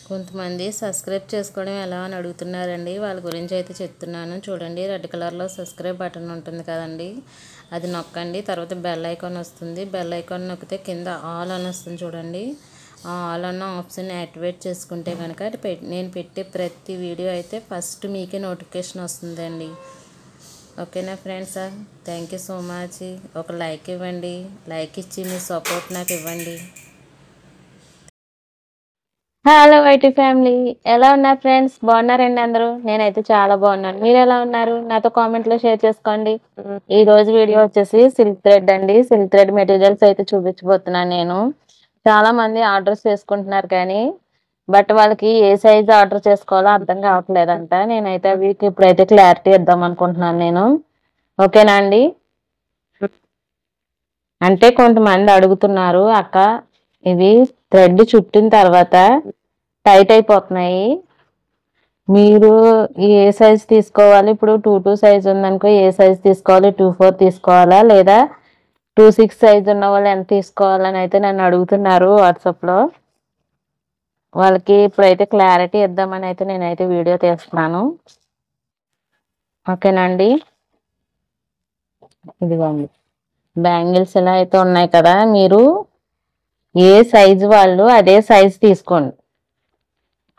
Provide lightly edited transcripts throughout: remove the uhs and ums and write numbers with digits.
కొంతమంది సబ్స్క్రైబ్ చేసుకోవడం ఎలా అని అడుగుతున్నారండి. వాళ్ళ గురించి అయితే చెప్తున్నాను చూడండి. రెడ్ కలర్లో సబ్స్క్రైబ్ బటన్ ఉంటుంది కదండి, అది నొక్కండి. తర్వాత బెల్ ఐకాన్ వస్తుంది. బెల్ ఐకాన్ నొక్కితే కింద ఆల్ అని వస్తుంది చూడండి. ఆ ఆల్ అన్న ఆప్షన్ యాక్టివేట్ చేసుకుంటే కనుక నేను పెట్టే ప్రతి వీడియో అయితే ఫస్ట్ మీకే నోటిఫికేషన్ వస్తుందండి. ఓకేనా friends, thank you so much. ఒక లైక్ ఇవ్వండి. లైక్ ఇచ్చి మీ సపోర్ట్ నాకు ఇవ్వండి. హలో వైటీ ఫ్యామిలీ, ఎలా ఉన్నారు ఫ్రెండ్స్? బాగున్నారండి అందరూ? నేనైతే చాలా బాగున్నాను. మీరు ఎలా ఉన్నారు? నాతో కామెంట్లో షేర్ చేసుకోండి. ఈ రోజు వీడియో వచ్చేసి సిల్క్ థ్రెడ్ అండి. సిల్క్ థ్రెడ్ మెటీరియల్స్ అయితే చూపించబోతున్నాను నేను. చాలా మంది ఆర్డర్స్ చేసుకుంటున్నారు కానీ బట్ వాళ్ళకి ఏ సైజ్ ఆర్డర్ చేసుకోవాలో అర్థం కావట్లేదంట. నేనైతే వీటికి ఇప్పుడైతే క్లారిటీ ఇద్దాం అనుకుంటున్నాను నేను. ఓకేనా అండి? అంటే కొంతమంది అడుగుతున్నారు, అక్క ఇవి థ్రెడ్ చుట్టిన తర్వాత టైట్ అయిపోతున్నాయి, మీరు ఏ సైజ్ తీసుకోవాలి? ఇప్పుడు 2-2 సైజ్ ఉందనుకో, ఏ సైజ్ తీసుకోవాలి? 2-4 తీసుకోవాలా లేదా 2-6 సైజ్ ఉన్న వాళ్ళు ఎంత తీసుకోవాలని అయితే నన్ను అడుగుతున్నారు వాట్సాప్లో. వాళ్ళకి ఇప్పుడైతే క్లారిటీ ఇద్దామని అయితే నేనైతే వీడియో తీస్తున్నాను. ఓకేనండి? ఇదిగోండి బ్యాంగిల్స్ ఎలా అయితే ఉన్నాయి కదా, మీరు ఏ సైజు వాళ్ళు అదే సైజ్ తీసుకోండి.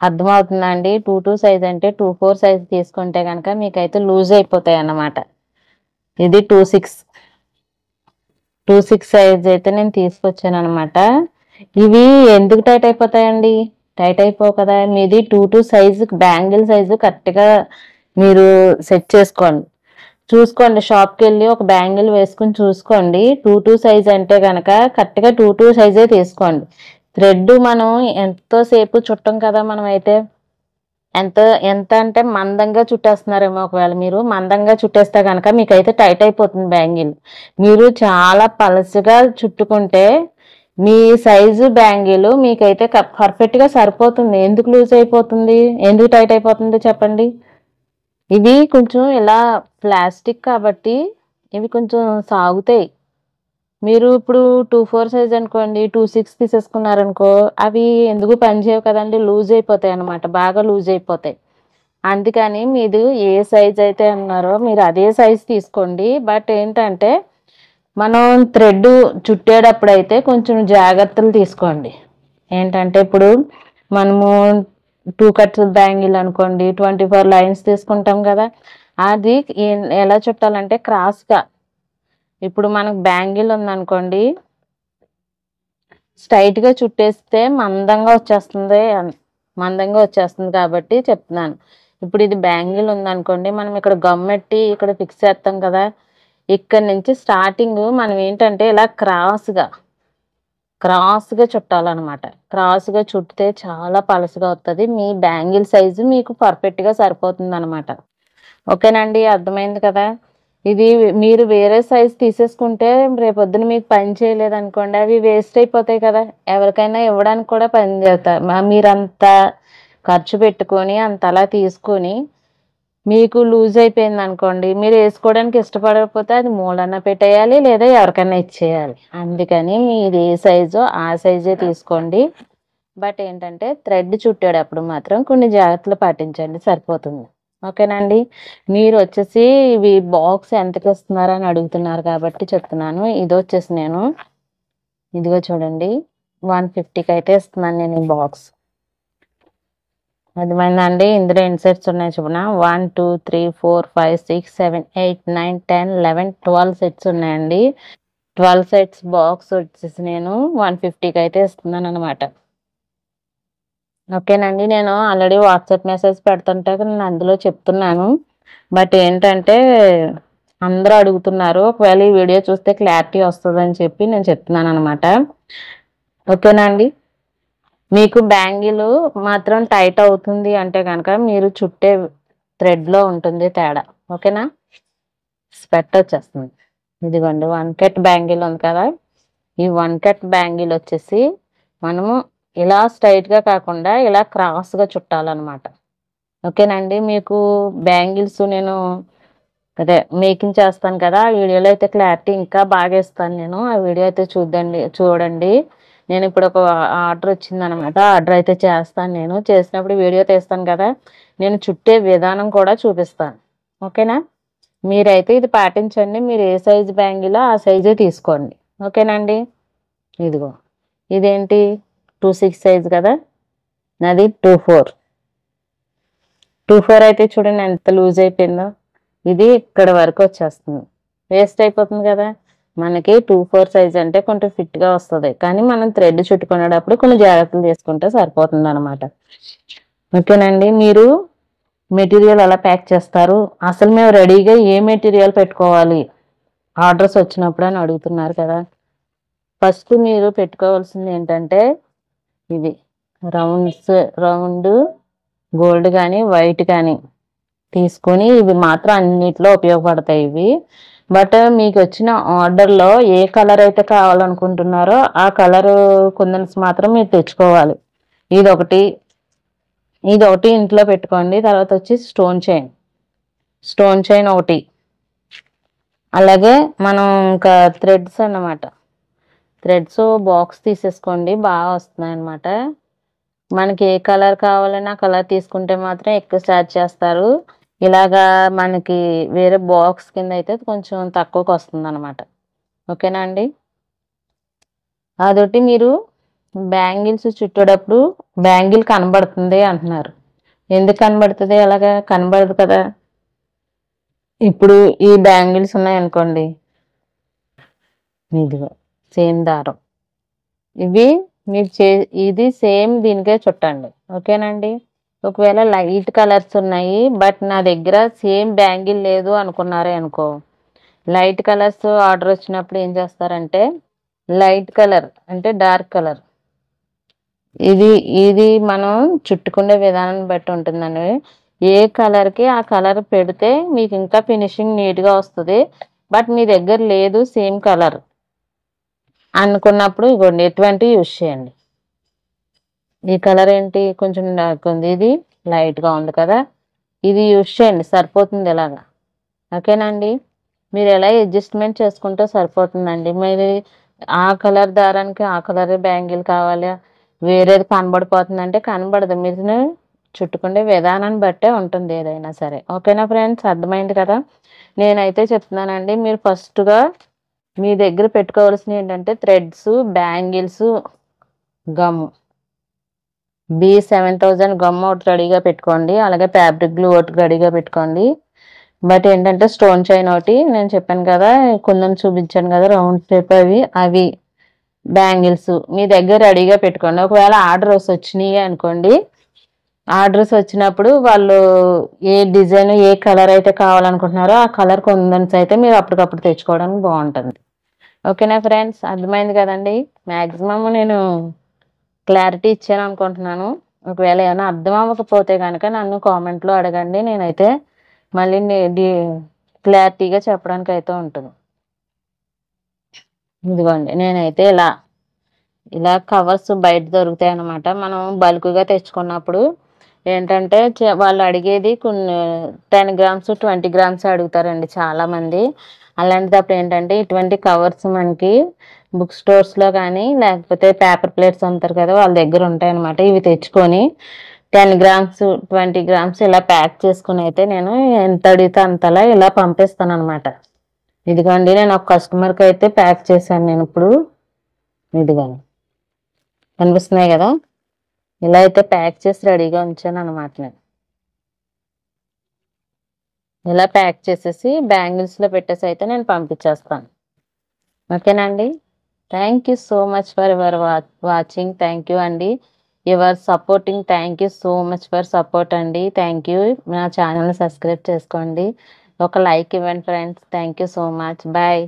అర్థమవుతుందండి? 2-2 సైజ్ అంటే 2-4 సైజ్ తీసుకుంటే కనుక మీకైతే లూజ్ అయిపోతాయి అన్నమాట. ఇది 2-6 సైజ్ అయితే నేను తీసుకొచ్చాను అనమాట. ఇవి ఎందుకు టైట్ అయిపోతాయండి? టైట్ అయిపోవు కదా. మీది 2-2 సైజు బ్యాంగిల్ సైజు కరెక్ట్గా మీరు సెట్ చేసుకోండి. చూసుకోండి, షాప్కి వెళ్ళి ఒక బ్యాంగిల్ వేసుకుని చూసుకోండి. 2-2 సైజ్ అంటే కనుక కరెక్ట్గా 2-2 సైజే తీసుకోండి. థ్రెడ్ మనం ఎంతోసేపు చుట్టం కదా, మనం అయితే ఎంత అంటే మందంగా చుట్టేస్తున్నారేమో. ఒకవేళ మీరు మందంగా చుట్టేస్తే కనుక మీకైతే టైట్ అయిపోతుంది బ్యాంగిల్. మీరు చాలా పలసగా చుట్టుకుంటే మీ సైజు బ్యాంగిల్ మీకైతే పర్ఫెక్ట్గా సరిపోతుంది. ఎందుకు లూజ్ అయిపోతుంది, ఎందుకు టైట్ అయిపోతుంది చెప్పండి? ఇవి కొంచెం ఇలా ప్లాస్టిక్ కాబట్టి ఇవి కొంచెం సాగుతాయి. మీరు ఇప్పుడు 2-4 సైజ్ అనుకోండి, 2-6 తీసేసుకున్నారనుకో, అవి ఎందుకు పనిచేయవు కదండి, లూజ్ అయిపోతాయి అన్నమాట, బాగా లూజ్ అయిపోతాయి. అందుకని మీరు ఏ సైజ్ అయితే అన్నారో మీరు అదే సైజ్ తీసుకోండి. బట్ ఏంటంటే మనం థ్రెడ్ చుట్టేటప్పుడు అయితే కొంచెం జాగ్రత్తలు తీసుకోండి. ఏంటంటే ఇప్పుడు మనము 2 కట్స్ బ్యాంగిల్ అనుకోండి, 24 లైన్స్ తీసుకుంటాం కదా, అది ఎలా చుట్టాలంటే క్రాస్గా. ఇప్పుడు మనకు బ్యాంగిల్ ఉందనుకోండి, స్ట్రైట్గా చుట్టేస్తే మందంగా వచ్చేస్తుంది కాబట్టి చెప్తున్నాను. ఇప్పుడు ఇది బ్యాంగిల్ ఉందనుకోండి, మనం ఇక్కడ గమ్మెట్టి ఇక్కడ ఫిక్స్ చేస్తాం కదా, ఇక్కడ నుంచి స్టార్టింగ్ మనం ఏంటంటే ఇలా క్రాస్గా చుట్టాలన్నమాట. క్రాస్గా చుట్టితే చాలా పలసగా వస్తుంది. మీ బ్యాంగిల్ సైజు మీకు పర్ఫెక్ట్గా సరిపోతుంది అనమాట. ఓకేనండి? అర్థమైంది కదా. ఇది మీరు వేరే సైజ్ తీసేసుకుంటే రేపొద్దున మీకు పని చేయలేదనుకోండి, అవి వేస్ట్ అయిపోతాయి కదా. ఎవరికైనా ఇవ్వడానికి కూడా పని చేస్తారు. మీరంతా ఖర్చు పెట్టుకొని అంతలా తీసుకొని మీకు లూజ్ అయిపోయింది అనుకోండి, మీరు వేసుకోవడానికి ఇష్టపడకపోతే అది మూలన్న పెట్టేయాలి లేదా ఎవరికైనా ఇచ్చేయాలి. అందుకని మీరు ఏ సైజో ఆ సైజే తీసుకోండి. బట్ ఏంటంటే థ్రెడ్ చుట్టేటప్పుడు మాత్రం కొన్ని జాగ్రత్తలు పాటించండి, సరిపోతుంది. ఓకేనండి? మీరు వచ్చేసి ఇవి బాక్స్ ఎంతకి ఇస్తున్నారని అడుగుతున్నారు కాబట్టి చెప్తున్నాను. ఇది వచ్చేసి నేను ఇదిగో చూడండి 150కి అయితే ఇస్తున్నాను నేను ఈ బాక్స్. అర్థమైందండి? ఇందులో ఎన్ని సెట్స్ ఉన్నాయి చూపున, 1 2 3 4 5 6 7 8 9 10 11 12 సెట్స్ ఉన్నాయండి. 12 సెట్స్ బాక్స్ వచ్చేసి నేను 150కి అయితే ఇస్తున్నాను అనమాట. ఓకేనండి? నేను ఆల్రెడీ వాట్సాప్ మెసేజ్ పెడుతుంటే నేను అందులో చెప్తున్నాను. బట్ ఏంటంటే అందరూ అడుగుతున్నారు, ఒకవేళ ఈ వీడియో చూస్తే క్లారిటీ వస్తుందని చెప్పి నేను చెప్తున్నాను అనమాట. ఓకేనండి? మీకు బ్యాంగిల్ మాత్రం టైట్ అవుతుంది అంటే కనుక మీరు చుట్టే థ్రెడ్లో ఉంటుంది తేడా. ఓకేనా? స్పెట్ వచ్చేస్తుంది. ఇదిగోండి 1 కట్ బ్యాంగిల్ ఉంది కదా, ఈ 1 కట్ బ్యాంగిల్ వచ్చేసి మనము ఇలా స్ట్రైట్గా కాకుండా ఇలా క్రాస్గా చుట్టాలన్నమాట. ఓకేనండి? మీకు బ్యాంగిల్స్ నేను అదే మేకింగ్ చేస్తాను కదా, ఆ వీడియోలో అయితే క్లారిటీ ఇంకా బాగా ఇస్తాను నేను. ఆ వీడియో అయితే చూడండి. నేను ఇప్పుడు ఒక ఆర్డర్ వచ్చిందనమాట. ఆర్డర్ అయితే చేస్తాను, నేను చేసినప్పుడు వీడియో తీస్తాను కదా, నేను చుట్టే విధానం కూడా చూపిస్తాను. ఓకేనా? మీరైతే ఇది పాటించండి. మీరు ఏ సైజు బ్యాంగిలో ఆ సైజే తీసుకోండి. ఓకేనండి? ఇదిగో ఇదేంటి 2-6 సైజు కదా, నాది 2-4. 2-4 అయితే చూడండి ఎంత లూజ్ అయిపోయిందో. ఇది ఇక్కడ వరకు వచ్చేస్తుంది, వేస్ట్ అయిపోతుంది కదా. మనకి 2-4 సైజ్ అంటే కొంచెం ఫిట్గా వస్తుంది, కానీ మనం థ్రెడ్ చుట్టుకునేటప్పుడు కొన్ని జాగ్రత్తలు తీసుకుంటే సరిపోతుంది అనమాట. ఓకేనండి? మీరు మెటీరియల్ ఎలా ప్యాక్ చేస్తారు, అసలు మేము రెడీగా ఏ మెటీరియల్ పెట్టుకోవాలి ఆర్డర్స్ వచ్చినప్పుడు అని అడుగుతున్నారు కదా. ఫస్ట్ మీరు పెట్టుకోవాల్సింది ఏంటంటే ఇది రౌండ్ గోల్డ్ కానీ వైట్ కానీ తీసుకొని, ఇవి మాత్రం అన్నిట్లో ఉపయోగపడతాయి ఇవి. బట్ మీకు వచ్చిన ఆర్డర్లో ఏ కలర్ అయితే కావాలనుకుంటున్నారో ఆ కలర్ కుందన్స్ మాత్రం మీరు తెచ్చుకోవాలి. ఇదొకటి ఇంట్లో పెట్టుకోండి. తర్వాత వచ్చి స్టోన్ చైన్ ఒకటి, అలాగే మనం ఇంకా థ్రెడ్స్ అన్నమాట. థ్రెడ్స్ బాక్స్ తీసేసుకోండి, బాగా వస్తున్నాయి అన్నమాట. మనకి ఏ కలర్ కావాలన్నా కలర్ తీసుకుంటే మాత్రం ఎక్కువ ఛార్జ్ చేస్తారు. ఇలాగా మనకి వేరే బాక్స్ కింద అయితే కొంచెం తక్కువకి వస్తుంది అనమాట. ఓకేనా అండి? అదొకటి. మీరు బ్యాంగిల్స్ చుట్టేటప్పుడు బ్యాంగిల్ కనబడుతుంది అంటున్నారు. ఎందుకు కనబడుతుంది? అలాగా కనబడదు కదా. ఇప్పుడు ఈ బ్యాంగిల్స్ ఉన్నాయనుకోండి, ఇదిగో సేమ్ దారం, ఇవి మీరు ఇది సేమ్ దీనికే చుట్టండి. ఓకేనండి? ఒకవేళ లైట్ కలర్స్ ఉన్నాయి బట్ నా దగ్గర సేమ్ బ్యాంగిల్ లేదు అనుకున్నారే అనుకో, లైట్ కలర్స్ ఆర్డర్ వచ్చినప్పుడు ఏం చేస్తారంటే, లైట్ కలర్ అంటే డార్క్ కలర్, ఇది మనం చుట్టుకునే విధానాన్ని బట్టి ఉంటుందండి. ఏ కలర్కి ఆ కలర్ పెడితే మీకు ఇంకా ఫినిషింగ్ నీట్గా వస్తుంది. బట్ మీ దగ్గర లేదు సేమ్ కలర్ అనుకున్నప్పుడు ఇగోండి ఎటువంటి యూజ్ చేయండి. ఈ కలర్ ఏంటి కొంచెం డార్క్ ఉంది, ఇది లైట్గా ఉంది కదా, ఇది యూజ్ చేయండి, సరిపోతుంది ఇలాగా. ఓకేనండి? మీరు ఎలా అడ్జస్ట్మెంట్ చేసుకుంటే సరిపోతుందండి. మీరు ఆ కలర్ దారానికి ఆ కలర్ బ్యాంగిల్ కావాలి, వేరేది కనబడిపోతుందంటే కనబడదు. మీరు చుట్టుకునే విధానాన్ని బట్టే ఉంటుంది ఏదైనా సరే. ఓకేనా ఫ్రెండ్స్? అర్థమైంది కదా. నేనైతే చెప్తున్నానండి, మీరు ఫస్ట్గా మీ దగ్గర పెట్టుకోవాల్సినవి ఏంటంటే threads, bangles, gum, B7000 gum ఒకటి రెడీగా పెట్టుకోండి. అలాగే ఫ్యాబ్రిక్ గ్లూ ఒకటి రెడీగా పెట్టుకోండి. బట్ ఏంటంటే స్టోన్ చైన్ ఒకటి నేను చెప్పాను కదా, కుందన్ చూపించాను కదా రౌండ్ షేప్, అవి బ్యాంగిల్స్ మీ దగ్గర రెడీగా పెట్టుకోండి. ఒకవేళ ఆర్డర్స్ వచ్చినాయి అనుకోండి, ఆర్డర్స్ వచ్చినప్పుడు వాళ్ళు ఏ డిజైన్ ఏ కలర్ అయితే కావాలనుకుంటున్నారో ఆ కలర్ కుందన్స్ అయితే మీరు అప్పటికప్పుడు తెచ్చుకోవడానికి బాగుంటుంది. ఓకేనా ఫ్రెండ్స్? అర్థమైంది కదండి. మ్యాక్సిమం నేను క్లారిటీ ఇచ్చాను అనుకుంటున్నాను. ఒకవేళ ఏమైనా అర్థం అవ్వకపోతే కనుక నన్ను కామెంట్లో అడగండి, నేనైతే మళ్ళీ క్లారిటీగా చెప్పడానికి అయితే ఉంటుంది. ఇదిగోండి నేనైతే ఇలా కవర్స్ బయట దొరుకుతాయి అన్నమాట. మనం బల్క్గా తెచ్చుకున్నప్పుడు ఏంటంటే వాళ్ళు అడిగేది కొన్ని 10 గ్రామ్స్ 20 గ్రామ్స్ అడుగుతారండి చాలామంది. అలాంటిదప్పుడు ఏంటంటే ఇటువంటి కవర్స్ మనకి బుక్ స్టోర్స్లో కానీ లేకపోతే పేపర్ ప్లేట్స్ అమ్ముతారు కదా, వాళ్ళ దగ్గర ఉంటాయన్నమాట. ఇవి తెచ్చుకొని 10 గ్రామ్స్ 20 గ్రామ్స్ ఇలా ప్యాక్ చేసుకుని అయితే నేను ఎంత అడిగితే అంతలా ఇలా పంపిస్తాను అనమాట. ఇదిగోండి నేను ఒక కస్టమర్కి అయితే ప్యాక్ చేశాను. నేను ఇప్పుడు ఇదిగోండి కనిపిస్తున్నాయి కదా, ఇలా అయితే ప్యాక్ చేసి రెడీగా ఉంచాను అనమాట. నేను ఇలా ప్యాక్ చేసేసి బ్యాంగిల్స్లో పెట్టేసి అయితే నేను పంపించేస్తాను. ఓకేనండి? Thank you so much for your watching. Thank you అండి. Your supporting. Thank you so much for support అండి. Thank you. నా ఛానల్ని సబ్స్క్రైబ్ చేసుకోండి, ఒక లైక్ ఇవ్వండి friends. Thank you so much. Bye.